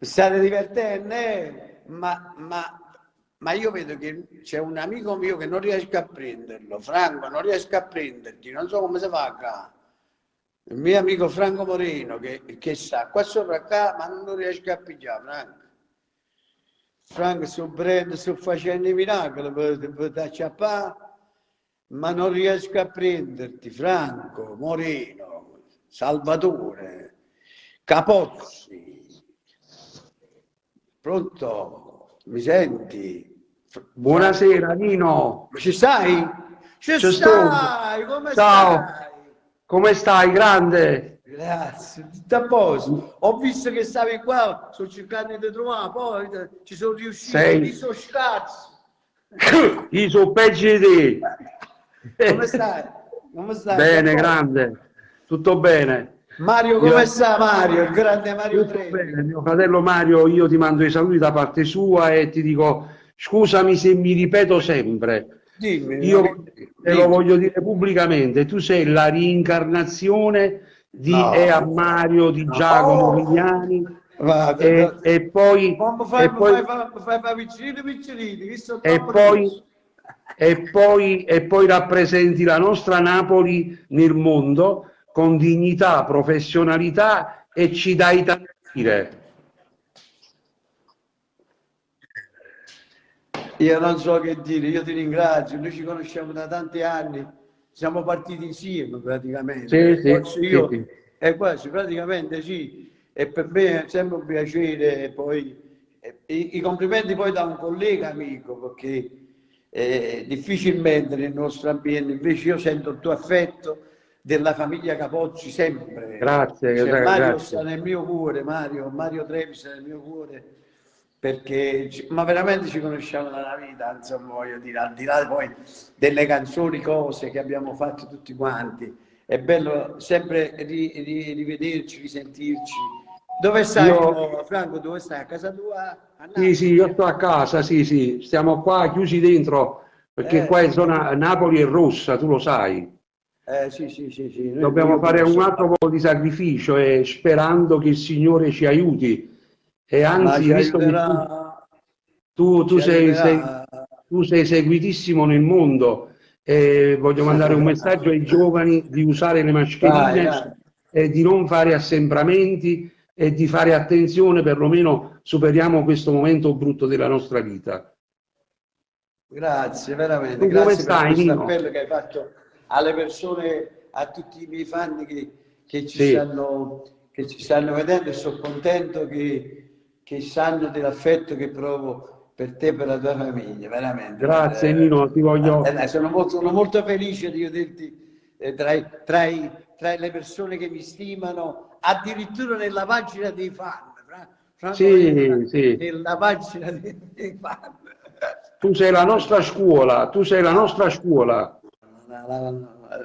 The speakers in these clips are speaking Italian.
State divertendo, ma io vedo che c'è un amico mio che non riesco a prenderlo. Franco, non riesco a prenderti, non so come si fa qua. Il mio amico Franco Moreno che sta qua sopra qua, ma non lo riesco a pigliare, Franco. Franco, sto facendo i miracoli per acciappare, ma non riesco a prenderti, Franco Moreno, Salvatore, Capozzi. Pronto? Mi senti? Buonasera Nino. Ci stai? Ci stai? Come Ciao. stai? Come stai, grande? Grazie, tutto a posto. Ho visto che stavi qua, sto cercando di trovare, poi ci sono riuscito, mi sono scazzo. Io sono peggio di te. Come stai? Come stai? Bene, grande. Tutto bene. Mario, come sta Mario? Il grande Mario Tutto Trevi. bene. Mio fratello Mario, io ti mando i saluti da parte sua e ti dico scusami se mi ripeto sempre. Dimmi, Io te lo voglio dire pubblicamente, tu sei la reincarnazione di Ea Mario, di Giacomo Vignani e poi rappresenti la nostra Napoli nel mondo con dignità, professionalità e ci dai da dire. Io non so che dire, io ti ringrazio, noi ci conosciamo da tanti anni, siamo partiti insieme praticamente. Sì. E quasi praticamente sì, e per me è sempre un piacere. E poi i complimenti poi da un collega amico, perché difficilmente nel nostro ambiente, invece io sento il tuo affetto della famiglia Capozzi sempre. Grazie, Mario grazie. sta nel mio cuore, Mario Trevi sta nel mio cuore, perché ma veramente ci conosciamo da una vita, insomma, voglio dire, al di là poi delle canzoni, cose che abbiamo fatto tutti quanti. È bello sempre rivederci, risentirci. Dove stai, Franco? Dove stai? A casa tua? Sì, io sto a casa, sì. Stiamo qua chiusi dentro, perché qua in zona Napoli è rossa, tu lo sai. Sì. Dobbiamo fare un altro po' di sacrificio e sperando che il Signore ci aiuti. E anzi, visto che tu sei seguitissimo nel mondo, voglio mandare un messaggio ai giovani di usare le mascherine e di non fare assembramenti e di fare attenzione, perlomeno superiamo questo momento brutto della nostra vita. Grazie, veramente. Tu grazie come stai, per questo Nino? appello che hai fatto alle persone, a tutti i miei fan che ci stanno vedendo, e sono contento che sanno dell'affetto che provo per te e per la tua famiglia, veramente. Grazie Nino, ti voglio... Sono molto felice di vederti tra le persone che mi stimano, addirittura nella pagina dei fan. Sì. Nella pagina dei fan. Tu sei la nostra scuola,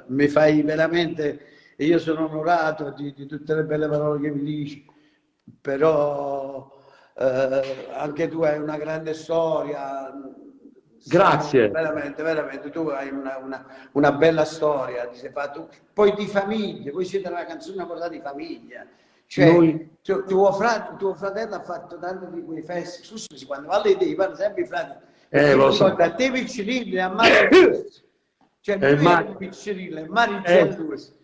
Mi fai veramente, e io sono onorato di tutte le belle parole che mi dici, però anche tu hai una grande storia. Grazie. Veramente, tu hai una bella storia, ti sei fatto, poi di famiglia, voi siete una canzone portata di famiglia. Cioè, tuo fratello ha fatto tanti di quei festival, quando va alle idee, parla sempre i fratelli. Lo so. A te Piccirillo e a Mario, cioè lui è Piccirillo e Mario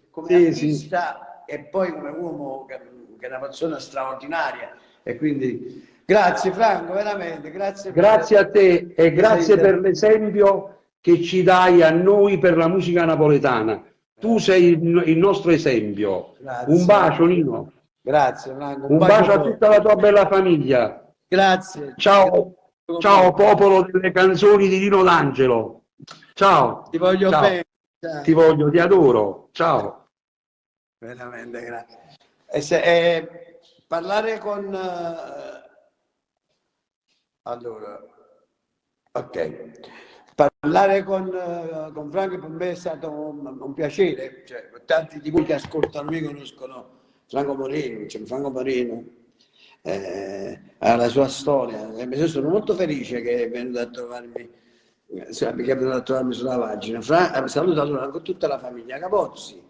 come artista e poi come uomo che è una persona straordinaria, e quindi grazie Franco, veramente grazie a te e grazie per l'esempio che ci dai a noi per la musica napoletana. Tu sei il nostro esempio. Grazie. Un bacio Nino. Grazie Franco. Un bacio a tutta la tua bella famiglia. Grazie. Ciao popolo delle canzoni di Nino D'Angelo. Ciao. Ti voglio bene. Ti voglio, ti adoro. Ciao. Veramente grazie. Parlare con... Allora, ok. Parlare con Franco per me è stato un piacere. Cioè, tanti di voi che ascoltano mi conoscono Franco Moreno, Franco Moreno. Ha la sua storia. Io sono molto felice che è venuto a trovarmi, sulla pagina. Saluto allora con tutta la famiglia Capozzi,